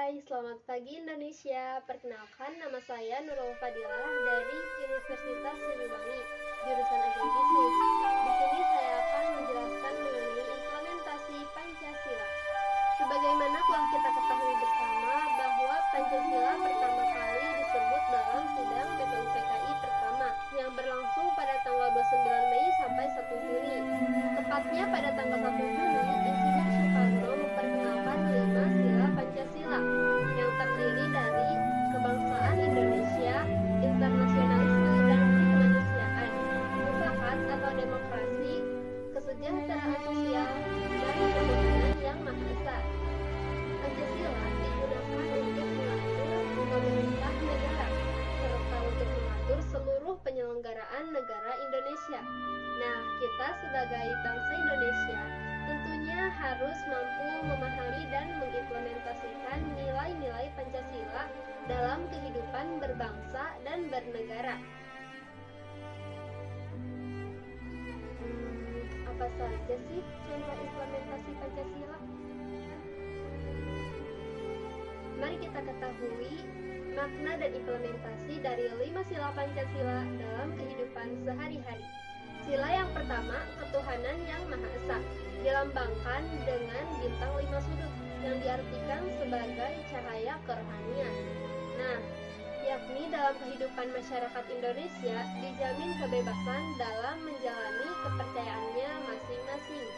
Hai, selamat pagi Indonesia. Perkenalkan, nama saya Nurul Fadilah dari Universitas Siliwangi, jurusan Agribisnis. Di sini saya akan menjelaskan mengenai implementasi Pancasila. Sebagaimana telah kita ketahui bersama bahwa Pancasila pertama kali disebut dalam sidang BPUPKI pertama yang berlangsung pada tanggal 29 Mei sampai 1 Juni. Tepatnya pada tanggal 1 Juni, Insinyur Soekarno memperkenalkan 5 sila Pancasila yang terdiri dari kebangsaan Indonesia, internasionalisme dan kemanusiaan, mufakat atau demokrasi, kesejahteraan sosial, dan ketuhanan yang Maha Esa. Pancasila digunakan untuk mengatur pemerintah negara serta untuk mengatur seluruh penyelenggaraan negara Indonesia. Nah, kita sebagai bangsa Indonesia tentunya harus mampu memahami dan mengimplementasikan nilai-nilai Pancasila dalam kehidupan berbangsa dan bernegara. Apa saja sih contoh implementasi Pancasila? Mari kita ketahui makna dan implementasi dari 5 sila Pancasila dalam kehidupan sehari-hari. Sila yang pertama, ketuhanan yang Maha Esa, dilambangkan dengan bintang 5 sudut yang diartikan sebagai cahaya kerohanian. Nah, yakni dalam kehidupan masyarakat Indonesia dijamin kebebasan dalam menjalani kepercayaannya masing-masing.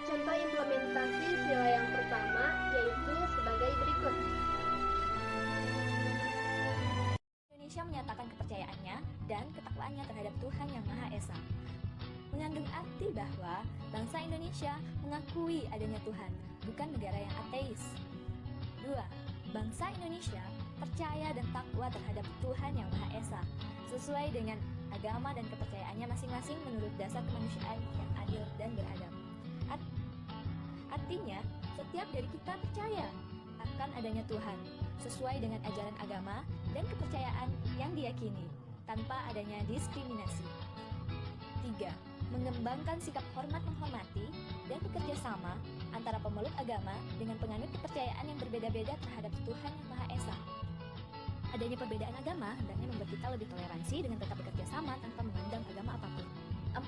Contoh implementasi sila yang pertama yaitu sebagai berikut. Indonesia menyatakan kepercayaannya dan ketakwaannya terhadap Tuhan Yang Maha Esa. Mengandung arti bahwa bangsa Indonesia mengakui adanya Tuhan, bukan negara yang ateis. 2. Bangsa Indonesia percaya dan takwa terhadap Tuhan Yang Maha Esa, sesuai dengan agama dan kepercayaannya masing-masing menurut dasar kemanusiaan yang adil dan beradab. Artinya, setiap dari kita percaya akan adanya Tuhan, sesuai dengan ajaran agama dan kepercayaan yang diyakini, tanpa adanya diskriminasi. 3. Mengembangkan sikap hormat menghormati dan bekerja sama antara pemeluk agama dengan penganut kepercayaan yang berbeda-beda terhadap Tuhan Yang Maha Esa. Adanya perbedaan agama hendaknya membuat kita lebih toleransi dengan tetap bekerja sama tanpa memandang agama apapun. 4.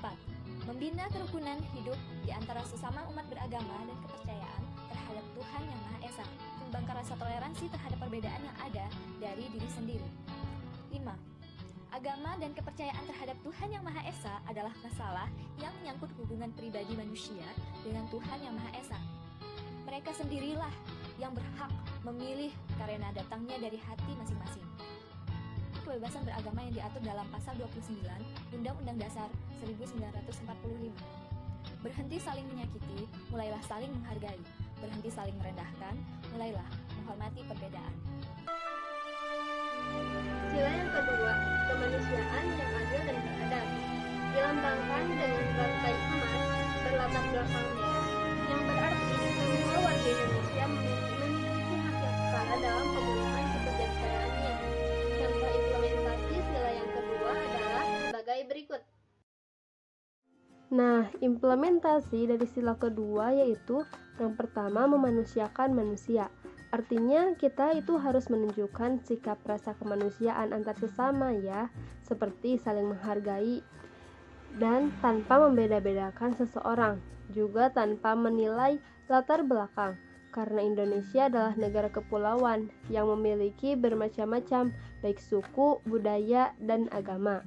Membina kerukunan hidup di antara sesama umat beragama dan kepercayaan terhadap Tuhan Yang Maha Esa, mengembangkan rasa toleransi terhadap perbedaan yang ada dari diri sendiri. 5. Agama dan kepercayaan terhadap Tuhan Yang Maha Esa adalah masalah yang menyangkut hubungan pribadi manusia dengan Tuhan Yang Maha Esa. Mereka sendirilah yang berhak memilih karena datangnya dari hati masing-masing. Kebebasan beragama yang diatur dalam pasal 29 Undang-Undang Dasar 1945. Berhenti saling menyakiti, mulailah saling menghargai. Berhenti saling merendahkan, mulailah menghormati perbedaan. Sila yang kedua, kemanusiaan yang adil dan beradab, dilambangkan dengan rantai emas berlatar belakang merah, yang berarti semua warga Indonesia memiliki hak yang setara dalam pemenuhan kesejahteraannya. Contoh implementasi sila yang kedua adalah sebagai berikut. Nah, implementasi dari sila kedua yaitu yang pertama memanusiakan manusia. Artinya kita itu harus menunjukkan sikap rasa kemanusiaan antar sesama ya, seperti saling menghargai dan tanpa membeda-bedakan seseorang, juga tanpa menilai latar belakang. Karena Indonesia adalah negara kepulauan yang memiliki bermacam-macam baik suku, budaya, dan agama.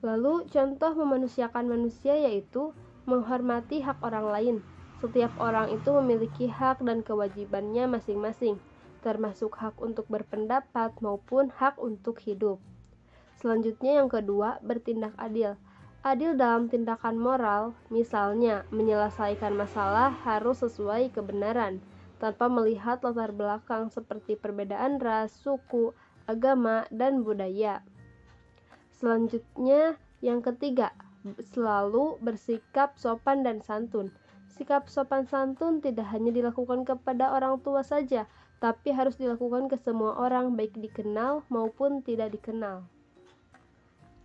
Lalu contoh memanusiakan manusia yaitu menghormati hak orang lain. Setiap orang itu memiliki hak dan kewajibannya masing-masing, termasuk hak untuk berpendapat maupun hak untuk hidup. Selanjutnya yang kedua, bertindak adil. Adil dalam tindakan moral, misalnya menyelesaikan masalah harus sesuai kebenaran, tanpa melihat latar belakang seperti perbedaan ras, suku, agama, dan budaya. Selanjutnya yang ketiga, selalu bersikap sopan dan santun. Sikap sopan santun tidak hanya dilakukan kepada orang tua saja, tapi harus dilakukan ke semua orang, baik dikenal maupun tidak dikenal.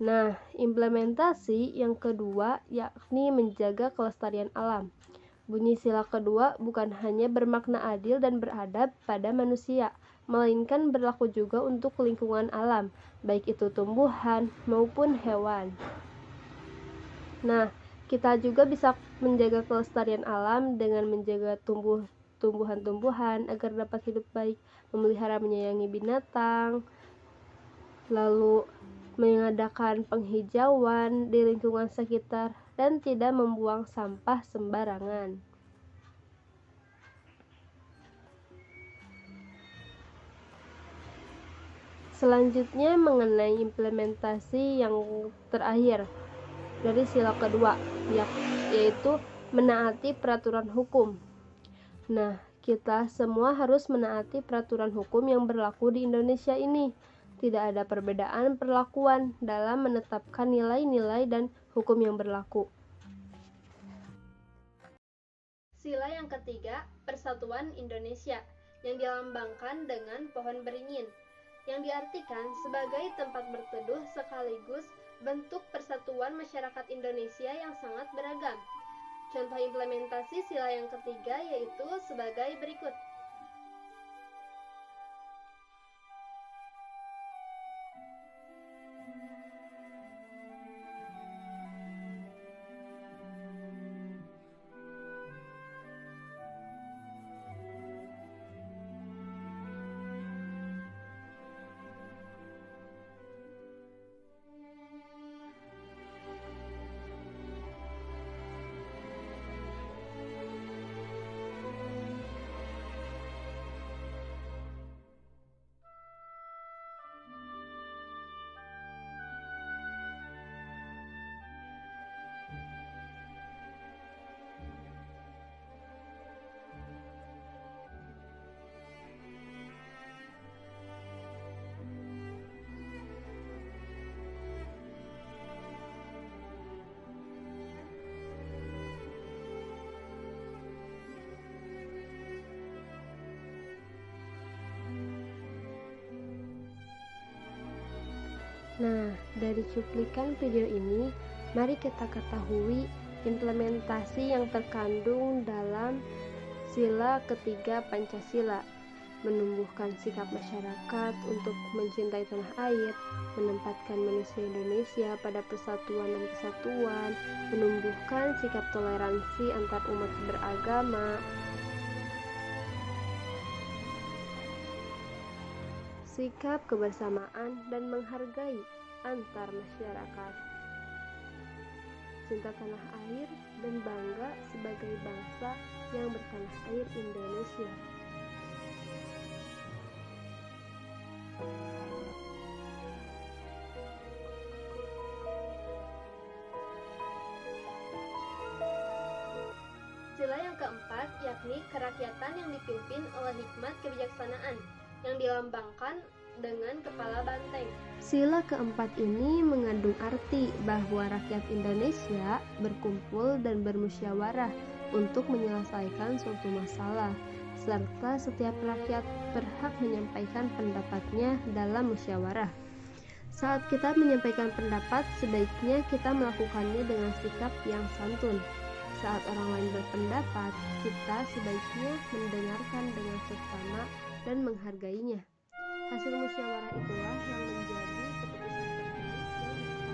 Nah, implementasi yang kedua yakni menjaga kelestarian alam. Bunyi sila kedua bukan hanya bermakna adil dan beradab pada manusia, melainkan berlaku juga untuk lingkungan alam, baik itu tumbuhan maupun hewan. Nah, kita juga bisa menjaga kelestarian alam dengan menjaga tumbuhan-tumbuhan agar dapat hidup baik, memelihara menyayangi binatang, lalu mengadakan penghijauan di lingkungan sekitar, dan tidak membuang sampah sembarangan. Selanjutnya mengenai implementasi yang terakhir dari sila kedua, yaitu menaati peraturan hukum. Nah, kita semua harus menaati peraturan hukum yang berlaku di Indonesia ini. Tidak ada perbedaan perlakuan dalam menetapkan nilai-nilai dan hukum yang berlaku. Sila yang ketiga, Persatuan Indonesia, yang dilambangkan dengan pohon beringin, yang diartikan sebagai tempat berteduh sekaligus bentuk persatuan masyarakat Indonesia yang sangat beragam. Contoh implementasi sila yang ketiga yaitu sebagai berikut. Nah, dari cuplikan video ini, mari kita ketahui implementasi yang terkandung dalam sila ketiga Pancasila, menumbuhkan sikap masyarakat untuk mencintai tanah air, menempatkan manusia Indonesia pada persatuan dan kesatuan, menumbuhkan sikap toleransi antar umat beragama, sikap kebersamaan dan menghargai antar masyarakat, cinta tanah air dan bangga sebagai bangsa yang bertanah air Indonesia. Sila yang keempat yakni kerakyatan yang dipimpin oleh hikmat kebijaksanaan, yang dilambangkan dengan kepala banteng. Sila keempat ini mengandung arti bahwa rakyat Indonesia berkumpul dan bermusyawarah untuk menyelesaikan suatu masalah, serta setiap rakyat berhak menyampaikan pendapatnya dalam musyawarah. Saat kita menyampaikan pendapat, sebaiknya kita melakukannya dengan sikap yang santun. Saat orang lain berpendapat, kita sebaiknya mendengarkan dengan seksama dan menghargainya. Hasil musyawarah itulah yang menjadi keputusan terbaik yang disepakati.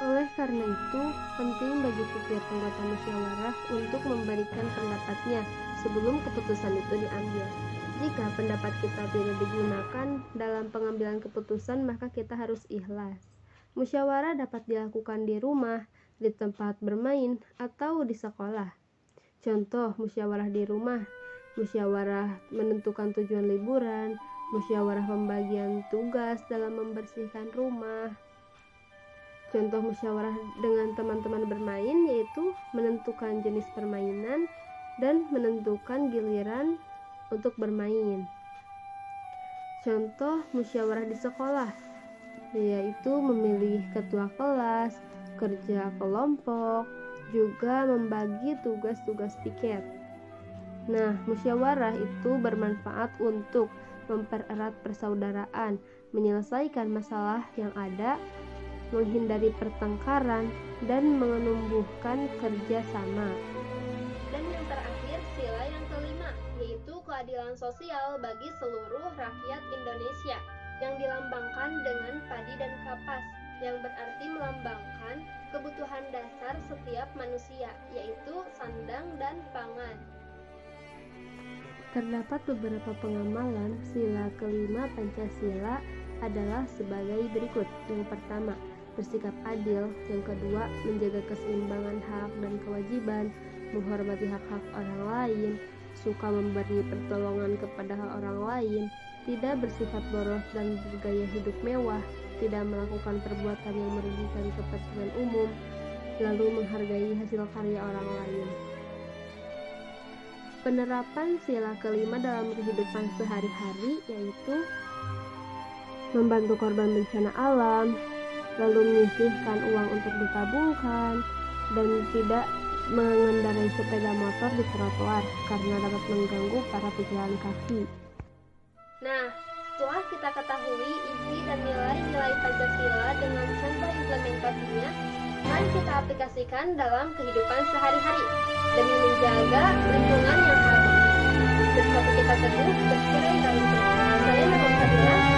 Oleh karena itu, penting bagi setiap anggota musyawarah untuk memberikan pendapatnya sebelum keputusan itu diambil. Jika pendapat kita tidak digunakan dalam pengambilan keputusan, maka kita harus ikhlas. Musyawarah dapat dilakukan di rumah, di tempat bermain, atau di sekolah. Contoh musyawarah di rumah: musyawarah menentukan tujuan liburan, musyawarah pembagian tugas dalam membersihkan rumah. Contoh musyawarah dengan teman-teman bermain yaitu menentukan jenis permainan dan menentukan giliran untuk bermain. Contoh musyawarah di sekolah yaitu memilih ketua kelas, kerja kelompok, juga membagi tugas-tugas piket. Nah, musyawarah itu bermanfaat untuk mempererat persaudaraan menyelesaikan masalah yang ada, menghindari pertengkaran, dan menumbuhkan kerjasama. Dan yang terakhir, sila yang kelima, yaitu keadilan sosial bagi seluruh rakyat Indonesia, yang dilambangkan dengan padi dan kapas, yang berarti melambangkan kebutuhan dasar setiap manusia, yaitu sandang dan pangan. Terdapat beberapa pengamalan sila kelima Pancasila adalah sebagai berikut. Yang pertama, bersikap adil. Yang kedua, menjaga keseimbangan hak dan kewajiban, menghormati hak-hak orang lain, suka memberi pertolongan kepada orang lain, tidak bersifat boros dan bergaya hidup mewah, tidak melakukan perbuatan yang merugikan kepentingan umum, lalu menghargai hasil karya orang lain. Penerapan sila kelima dalam kehidupan sehari-hari yaitu membantu korban bencana alam, lalu menyisihkan uang untuk ditabungkan, dan tidak mengendarai sepeda motor di trotoar karena dapat mengganggu para pejalan kaki. Nah, setelah kita ketahui isi dan nilai-nilai Pancasila dengan contoh implementasinya, mari kita aplikasikan dalam kehidupan sehari-hari demi menjaga lingkungan yang harmoni. Bersatu kita teguh bercerai dalam Tuhan. Saya Nurul Fadilah.